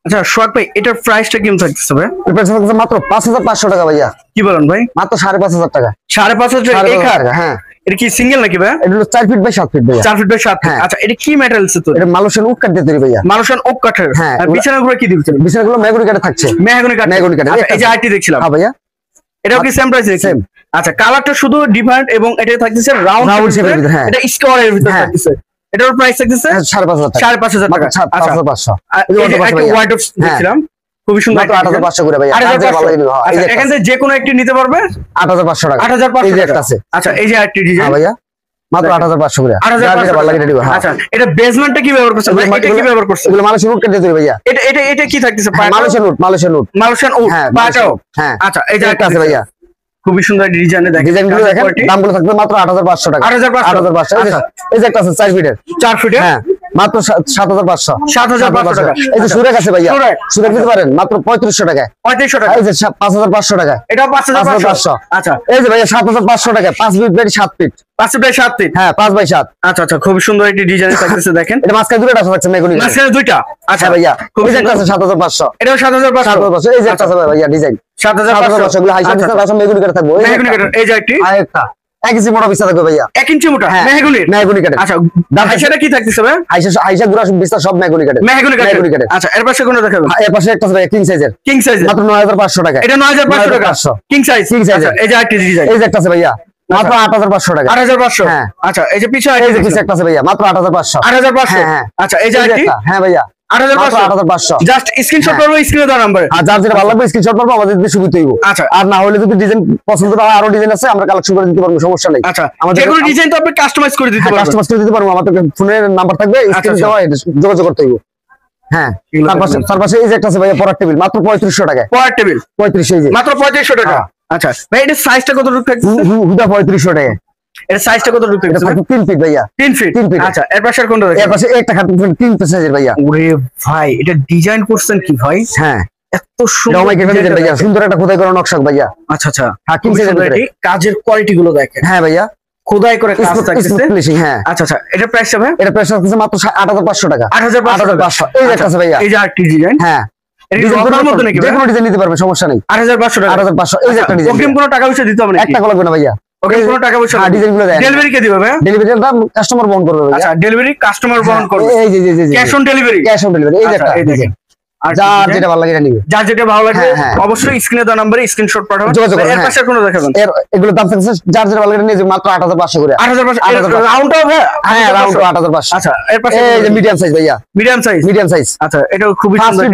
আচ্ছা সোহাগ ভাই এটার প্রাইসটা কেমন থাকতেছে ভাই? প্রাইস থাকছে মাত্র 5500 টাকা ভাইয়া। কি বলেন ভাই? মাত্র 5500 টাকা। 5500 টাকা? হ্যাঁ। এটা কি সিঙ্গেল নাকি ভাই? এটা হলো 4 ফিট বাই 7 ফিট ভাইয়া। 4 ফিট বাই 7 ফিট। আচ্ছা এটা কি ম্যাটেরিয়ালস তো? এটা মালয়েশিয়ান ওক কাঠ দিয়ে তৈরি ভাইয়া। মালয়েশিয়ান ওক কাঠের। হ্যাঁ। আর বিছানাগুলো কি দিবেন? বিছানাগুলো মেহগনি কাঠে থাকছে। মেহগনি কাঠ। মেহগনি কাঠ। আচ্ছা এই যে আইটি দেখছিলাম। হ্যাঁ ভাইয়া। এটাও কি সেম প্রাইস? সেম। আচ্ছা কালারটা শুধু ডিফারেন্ট এবং এটা থাকতেছে রাউন্ড শেপের ভিতরে। হ্যাঁ। এটা স্কোয়ারের ভিতরে থাকতেছে। এটার প্রাইস থাকতেছে 5500 টাকা। 5500 টাকা। আচ্ছা 5500। এই যে একটা হোয়াইট অফ দেখছিলাম। খুবই সুন্দর। 8500 করে ভাইয়া। এখান থেকে যে কোনো একটি নিতে পারবে 8500 টাকা। 8500 এই যে টাকা একটা আছে। আচ্ছা এই যে আইটি ডিজাইন। হ্যাঁ ভাইয়া। মাত্র 8500 করে। 8500 ভালো লাগে রেডি। আচ্ছা এটা বেসমেন্টটা কি ব্যবহার করছে? এটা কি ব্যবহার করছে? এগুলো মালয়েশিয়ান উড কাঠ দিয়ে তৈরি ভাইয়া। এটা কি থাকতেছে? Malaysian would. Malaysian would. হ্যাঁ পাটাও। হ্যাঁ। আচ্ছা এই যে একটা আছে ভাইয়া। খুবই সুন্দর ডিজাইনে দেখেন। ডিজাইনগুলো দেখেন। দামগুলো থাকবে মাত্র 8500 টাকা। 8500। এই যে একটা আছে 4 ফিটের। 4 ফিটের? হ্যাঁ। মাত্র 7500। 7500 টাকা। এই যে সুরেক আছে ভাইয়া। সুরেক দিতে পারেন মাত্র 3500 টাকা। 3500 টাকা। এই যে 5500 টাকা। এটা 5500। আচ্ছা এই যে ভাইয়া 7500 টাকা। 5 feet by 7 feet. 5 feet by 7 feet. হ্যাঁ 5 বাই 7। আচ্ছা আচ্ছা খুব সুন্দর একটি ডিজাইন থাকতেছে দেখেন। এটা মাঝখানে দুটো আছে থাকছে মেগুনি। মাঝখানে দুইটা। আচ্ছা ভাইয়া। খুব এই যে একটা আছে 7500। এটাও 7500। এই যে একটা আছে ভাইয়া ডিজাইন 7500 গুলো হাইসা দিতে আছে মেগুনি কাঠে থাকবে। মেহগনি কাঠের। এই যে একটি আরেকটা 1 ইঞ্চি মোটা বিছানা থাকবে ভাইয়া। 1 ইঞ্চি মোটা মেহগনি কাঠে। আচ্ছা সেটা কি থাকতেছে ভাই? হাইসা গুড়া বিছানা সব মেগুনি কাঠে। মেহগনি কাঠের। আচ্ছা এর পাশে কোনটা দেখাবেন? এর পাশে একটা আছে ভাইয়া কিং সাইজের। কিং সাইজ মাত্র 9500 টাকা। এটা 9500 টাকা। King size. আচ্ছা এই যে আইটি ডিজাইন। এই যে একটা আছে ভাইয়া মাত্র 8500 টাকা। 8500। হ্যাঁ। আচ্ছা এই যে পিছনে এই যে কিছু একটা আছে ভাইয়া মাত্র 8500। 8500। হ্যাঁ। আচ্ছা এই যে আইটি। হ্যাঁ ভাইয়া 8500। জাস্ট স্ক্রিনশট করবে স্ক্রিনে দেওয়া নাম্বারে। আর যার যেটা ভালো লাগবে স্ক্রিনশট করবো আমাদের দিতে সুবিধা হইব। আচ্ছা আর না হলে যদি ডিজাইন পছন্দ হয় আরো ডিজাইন আছে আমরা কালেকশন করে দিতে পারবো সমস্যা নেই। আচ্ছা আমাদের যে কোনো ডিজাইন তো আপনি কাস্টমাইজ করে দিতে পারবেন। কাস্টমাইজ করে দিতে পারবো। আমাদের ফোনের নাম্বার থাকবে স্ক্রিনে দেওয়া যোগাযোগ করতে হইব। হ্যাঁ তার পাশে এই যে একটা আছে ভাইয়া পড়ার টেবিল মাত্র 3500 টাকা। পড়ার টেবিল 35 এই যে মাত্র 3500 টাকা। আচ্ছা ভাই এটা সাইজটা কতটুকু থাকছে? হুদা 3500 টাকা। এর সাইজটা কতটুকু থাকছে? 3 ফিট ভাইয়া। 3 ফিট। আচ্ছা এর পাশে কোনটা দেখেন? এর পাশে একটা খাট 3 সাইজের ভাইয়া। ওরে ভাই এটা ডিজাইন করছেন কি ভাই? হ্যাঁ এত সুন্দর ডিজাইন ভাইয়া। সুন্দর একটা খোদাই করা নকশা ভাইয়া। আচ্ছা আচ্ছা হ্যাঁ 3 সাইজের কাজের কোয়ালিটি গুলো দেখেন। হ্যাঁ ভাইয়া খোদাই করে কাজ থাকছে। হ্যাঁ আচ্ছা আচ্ছা এটা প্রাইস হবে? এটা প্রাইস আছে মাত্র 8500 টাকা। 8500। এই যে একটা আছে ভাইয়া। এই যে আরেকটি ডিজাইন। হ্যাঁ ডিজাইনের মধ্যে নাকি? যে কোনো ডিজাইন নিতে পারবে সমস্যা নেই। 8500 টাকা। 8500 এই যে একটা ডিজাইন। অগ্রিম কোনো টাকা পয়সা দিতে হবে না? একটা লাগবে না ভাইয়া। ওকে কোনো টাকা পয়সা? হ্যাঁ ডিজাইনগুলো দেন। ডেলিভারি কে দিবে ভাই? ডেলিভারিটা কাস্টমার বহন করবে ভাইয়া। আচ্ছা ডেলিভারি কাস্টমার বহন করবে। এই যে cash on delivery. Cash on delivery এই যে একটা দেখেন। আর যার যেটা ভালো লাগে এটা নিবে। যার যেটা ভালো লাগে হ্যাঁ। অবশ্যই স্ক্রিনে দেওয়া নম্বরে স্ক্রিনশট পাঠাবেন। এর পাশে কোন দেখাবেন? এগুলো দাম থাকছে যার যেটা ভালো লাগে নিয়ে মাত্র 8500 করে। 8500 রাউন্ড অফ। হ্যাঁ রাউন্ড 8500। আচ্ছা এর পাশে এই যে মিডিয়াম সাইজ ভাইয়া। Medium size. Medium size. আচ্ছা এটাও খুবই সুন্দর।